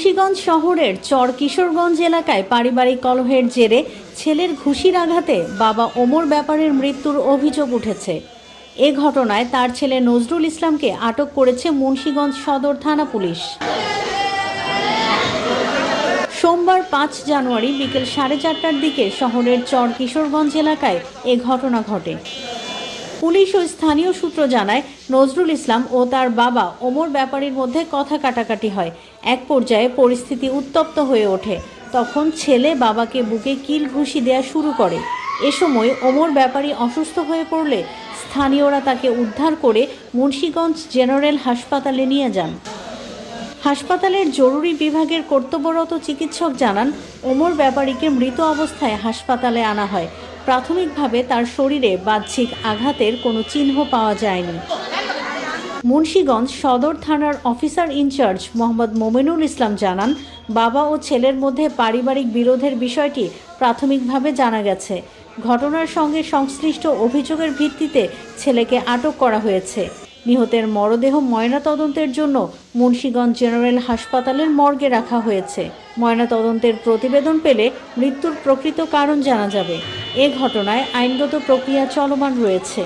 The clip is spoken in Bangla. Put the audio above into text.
মুন্সিগঞ্জ শহরের চর কিশোরগঞ্জ এলাকায় পারিবারিক কলহের জেরে ছেলের ঘুষির আঘাতে বাবা ওমর ব্যাপারীর মৃত্যুর অভিযোগ উঠেছে। এ ঘটনায় তার ছেলে নজরুল ইসলামকে আটক করেছে মুন্সিগঞ্জ সদর থানা পুলিশ। সোমবার ৫ জানুয়ারি বিকেল ৪:৩০টার দিকে শহরের চর কিশোরগঞ্জ এলাকায় এ ঘটনা ঘটে। পুলিশ ও স্থানীয় সূত্র জানায়, নজরুল ইসলাম ও তার বাবা ওমর ব্যাপারীর মধ্যে কথা কাটাকাটি হয়। এক পর্যায়ে পরিস্থিতি উত্তপ্ত হয়ে ওঠে। তখন ছেলে বাবাকে বুকে কিল ঘুষি দেওয়া শুরু করে। এ সময় ওমর ব্যাপারী অসুস্থ হয়ে পড়লে স্থানীয়রা তাকে উদ্ধার করে মুন্সিগঞ্জ জেনারেল হাসপাতালে নিয়ে যান। হাসপাতালের জরুরি বিভাগের কর্তব্যরত চিকিৎসক জানান, ওমর ব্যাপারীকে মৃত অবস্থায় হাসপাতালে আনা হয়। প্রাথমিকভাবে তার শরীরে বাহ্যিক আঘাতের কোনো চিহ্ন পাওয়া যায়নি। মুন্সিগঞ্জ সদর থানার অফিসার ইনচার্জ মোহাম্মদ মোমিনুল ইসলাম জানান, বাবা ও ছেলের মধ্যে পারিবারিক বিরোধের বিষয়টি প্রাথমিকভাবে জানা গেছে। ঘটনার সঙ্গে সংশ্লিষ্ট অভিযোগের ভিত্তিতে ছেলেকে আটক করা হয়েছে। নিহতের মরদেহ ময়নাতদন্তের জন্য মুন্সিগঞ্জ জেনারেল হাসপাতালের মর্গে রাখা হয়েছে। ময়নাতদন্তের প্রতিবেদন পেলে মৃত্যুর প্রকৃত কারণ জানা যাবে। এ ঘটনায় আইনগত প্রক্রিয়া চলমান রয়েছে।